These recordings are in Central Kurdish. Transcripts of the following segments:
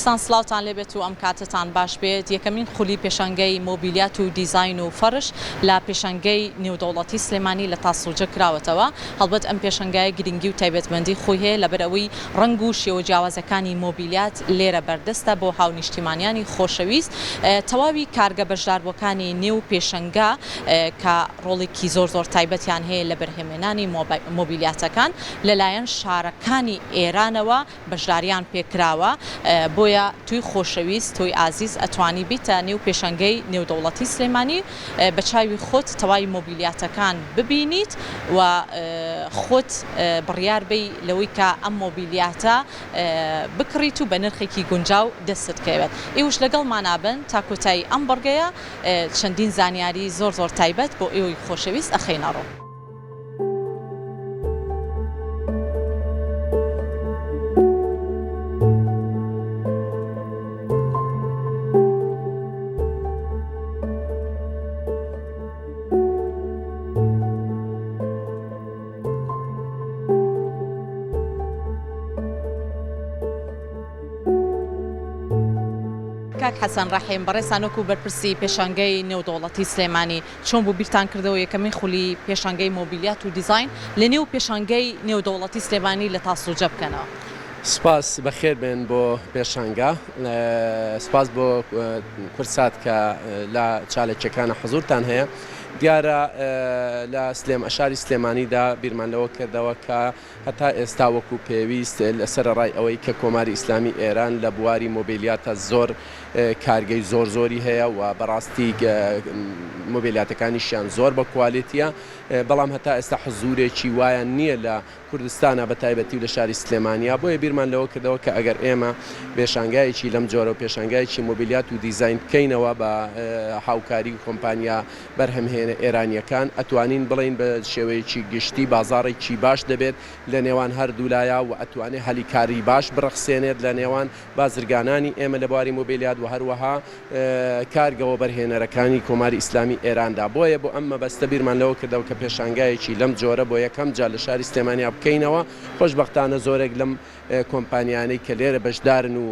خۆشەویستان سڵاوتان لێبێت و ئەم کاتتان باش بێت. یەکەمین خولی پێشەنگەی مۆبیلیات و دیزاین و فەرش لە پێشەنگەی نێودەوڵەتی سلێمانی لە تاسوجە کراوەتەوە. هەڵبەت ئەم پێشەنگای گرنگی و تایبەتمەندی خۆی هەیە لەبەر ئەوەی ڕنگ و شێوە جیاوازەکانی مۆبیلیات لێرە بەردەستە بۆ هاونیشتیمانیانی خۆشەویست. تەواوی کارگە بەشداربووەکانی نێو پێشەنگە کە ڕۆڵێکی زۆر تایبەتیان هەیە لە بەرهێمێنانی مۆبیلیاتەکان لەلایەن شارەکانی ئێرانەوە بەشداریان پێکراوە. بۆیە توی خۆشەویست توی ئازیز ئەتوانی بیتە نێو پێشەنگەی نێودەوڵەتی سلێمانی بە چاوی خۆت تەواوی مۆبیلیاتەکان ببینیت و خۆت بڕیار بی لەوەی کە ئەم مۆبیلیاتە بکڕیت و بە نرخێکی گونجاو دەست کەوێت. ئێوەش لەگەڵمانابن تا کۆتایی ئەم بەڕگەیە چەندین زانیاری زۆر تایبەت بۆ ئێوەی خۆشەویست ئەخەینەڕۆ. کاک حەسەن ڕەحیم بەڕێسانۆک و بەرپرسی پێشەنگەی نێودەوڵەتی سلێمانی چۆن بوو بیرتان کردەوە یەکەمین خولی پێشەنگەی مۆبیلیات و دیزاین لە نێو پێشەنگەی نێودەوڵەتی سلێمانی لە تاسوجە بکەنەوە؟ سپاس بەخێر بێن بۆ پێشەنگە، سپاس بۆ کورسات کە لە چالێکیەکانە حەزورتان هەیە. دیارە لە ئەشاری سلێمانیدا بیرمان لەوە کردەوە کە هەتا ئێستا وەکو پێویست لەسەر ڕای ئەوەی کە کۆماری ئیسلامی ئێران لە بواری مۆبیلیاتە زۆر کارگەی زۆری هەیە و بەڕاستی مۆبیلیاتەکانیشیان زۆر بە کوالیتیە، بەڵام هەتا ئێستا حزورێکی وایە نییە لە کوردستانە بە تایبەتی و لە شاری سلێمانیا. بۆیە بیرمان لەوە کردەوە کە ئەگەر ئێمە پێشانگایەکی لەم جۆرە و پێشانگایەکی مۆبیلیات و دیزاین بکەینەوە بە هاوکاری و کۆمپانیا بەرهەمهێنە ئێرانیەکان، ئەتوانین بڵین بە شێوەیەکی گشتی بازاڕێکی باش دەبێت لە نێوان هەردوولایە و ئەتوانێت هەلیکاری باش بڕەخسێنێت لە نێوان بازرگانانی ئێمە لە بواری مۆبیلیات و هەروەها کارگەوە بەرهێنەرەکانی کۆماری ئیسلامی ئێراندا. بۆیە بۆ ئەم مەبەستە بیرمان لەوە کردەوە کە پێشانگایەکی لەم جۆرە بۆ یەکەم جار لە شاری سلێمانیا بکەینەوە. خۆشبەختانە زۆرێک لەم کۆمپانیانەی کە لێرە بەشدارن و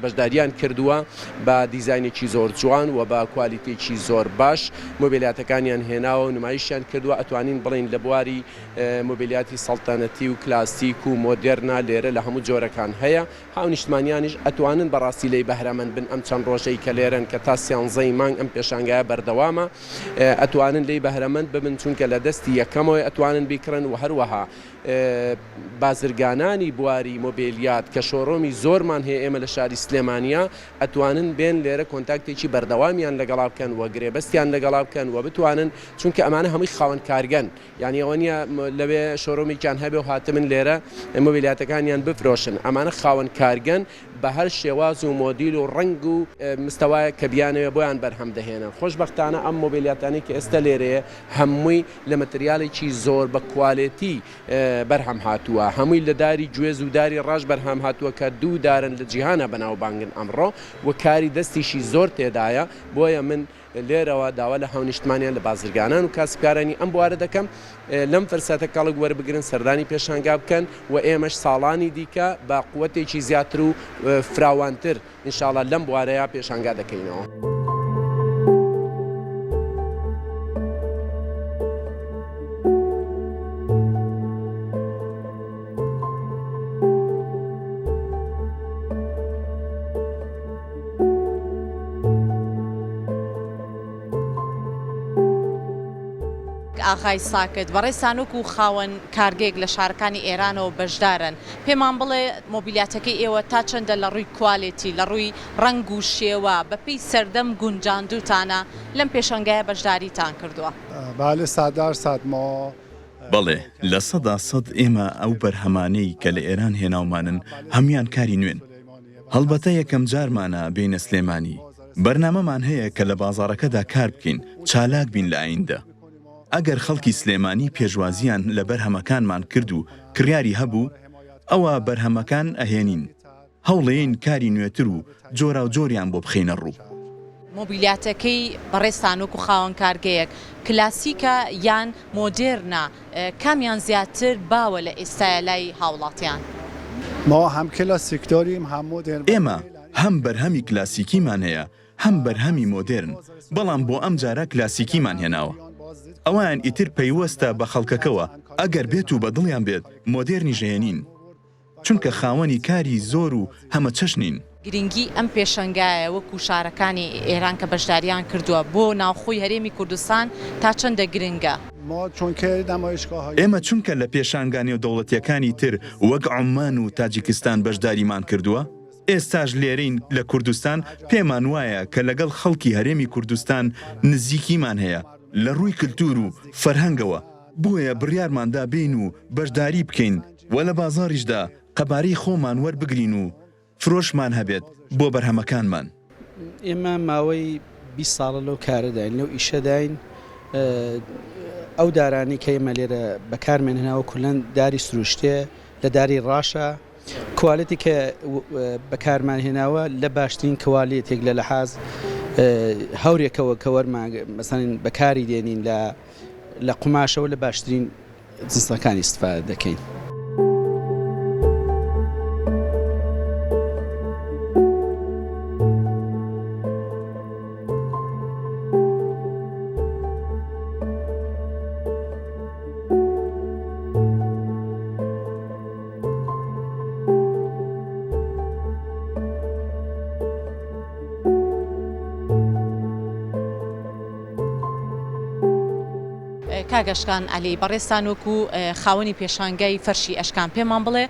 بەشداریان کردووە بە دیزاینێکی زۆر جوان و بە کوالیتێکی زۆر باش مۆبیلیاتەکانیان هێناوە و نمایشیان کردووە. ئەتوانین بڵین لە بواری مۆبیلیاتی سەڵتەنەتی و کلاسیک و مۆدێرنا لێرە لە هەموو جۆرەکان هەیە. هاونیشتمانیانیش ئەتوانن بەڕاستی لێی بەهرەمەند بن. ئەم چەند ڕۆژەی کە لێرن کە تا 13 مانگ ئەم پێشانگایە بەردەوامە، ئەتوانن لێی بەهرەمەند ببن چونکە لە دەستی یەکەمەوە ئەتوانن بیکڕن و هەروەها بازرگانانی بواری مۆبیلیات کە شۆڕۆمی زۆرمان هەیە ئێمە لە شاری سلێمانیا ئەتوانن بێن لێرە کۆنتاکتێکی بەردەوامیان لەگەڵا بکەن و گرێبەستیان لەگەڵا بکەن و بتوانن، چونکە ئەمانە هەمووی خاوەن کارگەن، یعنی ئەوە نیە لەوێ شۆڕۆمێکیان هەبێ و هاتمن لێرە مۆبیلیاتەکانیان بفرۆشن. ئەمانە خاوەن کارگەن بە هەر شێواز و مۆدیل و ڕنگ و مستەوایە کە بیانەوە بۆیان بەرهەم دەهێنن. خۆشبەختانە ئەم مۆبیلیاتانی کە ئێستا لێرەیە هەمووی لە مەتریالێکی زۆر بە کوالیتی بەرهەم هاتووە، هەمووی لە داری گوێز و داری ڕاش بەرهەم هاتووە کە دوو دارن لە جیهانە بەناوبانگن ئەمڕۆ و کاری دەستیشی زۆر تێدایە. بۆیە من لێرەوە داوا لە هاونیشتمانیان لە بازرگانان و کاسبکارانی ئەم بوارە دەکەم لەم فرسەتە کاڵک وەربگرن، سەردانی پێشانگا بکەن و ئێمەش ساڵانی دیکە بە قووەتێکی زیاتر و فراوانتر ئینشاڵڵا لەم بوارەیە پێشانگا دەکەینەوە. ئاغای ساکت بەڕێسانۆک و خاوەن کارگێک لە شارەکانی ئێرانەوە بەشدارن، پێمان بڵێ مۆبیلیاتەکەی ئێوە تا چەندە لە ڕووی کوالیتی لە ڕووی ڕنگ و شێوە بەپێی سەردەم گونجاندوتانە لەم پێشەنگایە بەشداریتان کردووە؟ بەڵێ سادار سادما بەڵێ لە 100% ئێمە ئەو بەرهەمانەی کە لە ئێران هێناومانن هەمویان کاری نوێن. هەڵبەتە یەکەم جارمانە بینە سلێمانی بەرنامەمان هەیە کە لە بازاڕەکەدا کار بکەین، چالاک بین لە ئایندە. ئەگەر خەڵکی سلێمانی پێشوازیان لە بەرهەمەکانمان کرد و کڕیاری هەبوو، ئەوە بەرهەمەکان ئەهێنین، هەوڵێن کاری نوێتر و جۆرا و جۆریان بۆ بخینە ڕوو. مۆبیلیاتەکەی بەڕێستانۆک و خاوەن کارگەیەک کلاسیکە یان مۆدێرنە، کامیان زیاتر باوە لە ئێستای لای هاوڵاتیان؟ ما هم کلاسیک داریم هم مدرن ئێمە هەم بەرهەمی کلاسیکیمان هەیە هەم بەرهەمی مۆدرن بەڵام بۆ ئەم جارە کلاسیکیمان هێناوە ئەوان ئیتر پەیوەستە بە خەڵکەکەوە ئەگەر بێت و بەدڵیان بێت مۆدرنی ژێنین چونکە خاوەنی کاری زۆر و هەمە چەشنین گرنگی ئەم پێشەنگایە وەکو شارەکانی ئێران کە بەشداریان کردووە بۆ ناوخۆی هەرێمی کوردستان تا چەندە گرنگە ما چون که نمایشگاه ئێمە چونکە لە پێشانگانی و دەوڵەتیەکانی تر وەک عومان و تاجیکستان بەشداریمان کردووە ئێستاش لێرەین لە کوردستان پێمان وایە کە لەگەڵ خەڵکی هەرێمی کوردستان نزیکیمان هەیە لە ڕووی کلتور و فەرهەنگەوە بۆیە بڕیارماندا بین و بەشداری بکەین و لە بازاڕیشدا قەبارەی خۆمان وەربگرین و فرۆشمان هەبێت بۆ بەرهەمەکانمان ئێمە ماوەی 20 ساڵە لەو کارەداین لەو ئیشەداین ئەو دارانی کە ئێمە لێرە بەکارمێنهێناوە کولەن داری سروشتێ لە داری ڕاشە کوالیتی کە بەکارمان هێناوە لە باشترین کوالیتێک لە لەحاز هەورێکەوە کە وەرمان مەسەڵەن بەکاری دێنین لە قوماشەوە لە باشترین جنسەکانی استفادە دەکەین. کاگەشکان علی بەڕێستان وەکو خاوەنی پێشانگای فەرشی ئەشکان پێمان بڵێ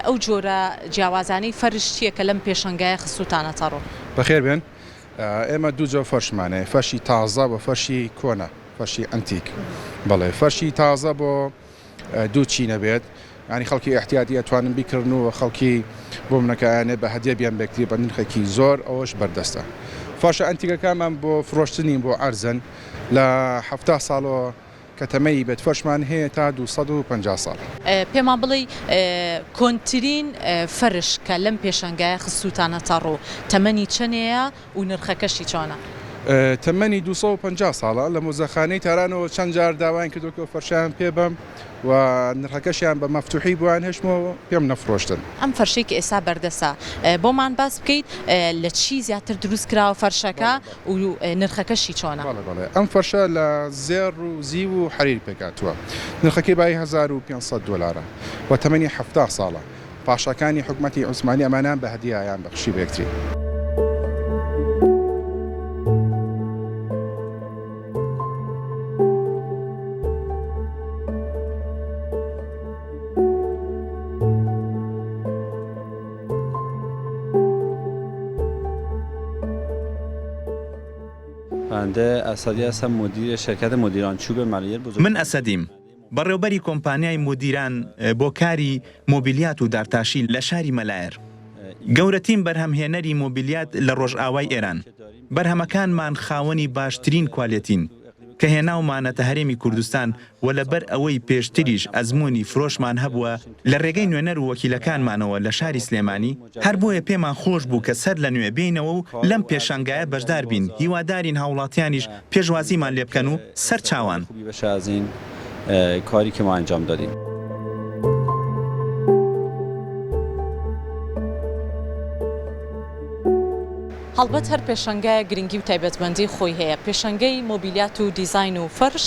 ئەو جۆرە جیاوازانەی فەرش چییە کە لەم پێشەنگایە خستوتانە تەڕۆ بەخێر بێن ئێمە دوو جۆ فەرشمانەیە فەرشی تازە بە فەرشی کۆنە فەرشی ئەنتیک بەڵێ فەرشی تازە بۆ دوو چینە بێت ینی خەڵکی احتیاتی ئەتوانن بیکردن و خەڵکی بۆ منەکەیانێ بە هەدیە بیان بێکتری بە نرخێکی زۆر ئەوەش بەردەستە فەرشە ئەنتیکەکانمان بۆ فرۆشتنی بۆ ئەرزن لە 70 ساڵەوە کەتەمەی بێت فەرشمان هەیە تا 250 ساڵ پێمان بڵێ کۆنترین فەرش کە لەم پێشەنگایە خستوتانە تەڕۆ تەمەنی چەندەیە و نرخەکەشی چۆنە؟ تەمەنی 250 ساڵە لە مۆزەخانەی تارانەوە چەند جار داوایان کردوکە فەرشیان پێ بەم و نرخەکەشیان بە مەفتوحی بووان هێشتمەوە پێم نەفرۆشتن ئەم فەرشەی کە ئێستا بەردەسە بۆمان باس بکەیت لە چی زیاتر دروست کراوە فەرشەکە و نرخەکەشی چۆنە؟ ئەم فەرشە لە زێر و زی و حەریر پێکاتووە نرخەکەی بای 1500 دلارە و تەمەنی 70 ساڵە پاشەکانی حکومەتی عوسمانی ئەمانان بە هەدیایان بەخشی بێکتری من ئەسەدیم بەڕێوەبەری کۆمپانیای مدیران بۆ کاری مۆبیلیات و دارتاشی لە شاری مەلایر گەورەترین بەرهەمهێنەری مۆبیلیات لە ڕۆژئاوای ئێران بەرهەمەکانمان خاوەنی باشترین کوالێتین کە هێناومانەتە هەرێمی کوردستان و لەبەر ئەوەی پێشتریش ئەزمموی فرۆشمان هەبووە لە ڕێگەی نوێنەر و وەکیلەکانمانەوە لە شاری سلێمانی هەر بۆیە پێمان خۆش بوو کە سەر لە نوێ بینەوە و لەم پێشانگایە بەشدار بین هیوادارین هاوڵاتیانیش پێشوازیمان لێ بکەن و سەر چاوان کاری که ما انجام دادیم. هەڵبەت هەر پێشەنگایە گرنگی و تایبەتمەندی خۆی هەیە پێشەنگەی مۆبیلیات و دیزاین و فەرش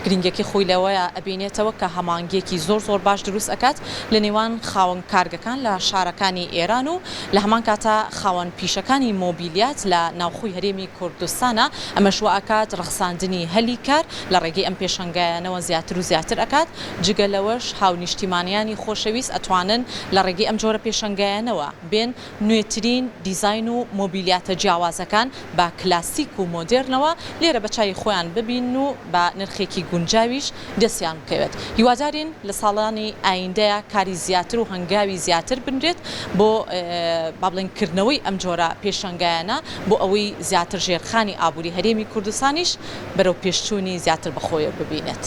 گرنگێکی خۆی لەوەیە ئەبینێتەوە کە هەمانگیەکی زۆر باش دروست ئەکات لە نێوان خاوەن کارگەکان لە شارەکانی ئێران و لە هەمان کاتە خاوەن پیشەکانی مۆبیلیات لە ناوخۆی هەرێمی کوردستانە ئەمەش ئەکات ڕەخساندنی هەلی کار لە ڕێگەی ئەم پێشەنگایانەوە زیاتر و زیاتر ئەکات جگە لەوەش هاونیشتیمانیانی خۆشەویست ئەتوانن لە ڕێگەی ئەم جۆرە پێشەنگایانەوە بێن نوێترین دیزاین و مۆبیلیاتە جیاوازەکان با کلاسیک و مۆدرنەوە لێرە بە چای خۆیان ببین و بە نرخێکی گونجاویش دەستیان بکەوێت هیوادارین لە ساڵانی ئایندەیە کاری زیاتر و هەنگاوی زیاتر بنرێت بۆ بابڵێنکردنەوەی ئەم جۆرە پێشەنگایانە بۆ ئەوەی زیاتر ژێرخانی ئابووری هەرێمی کوردستانیش بەرەو پێشچوونی زیاتر بەخۆیە ببینێت.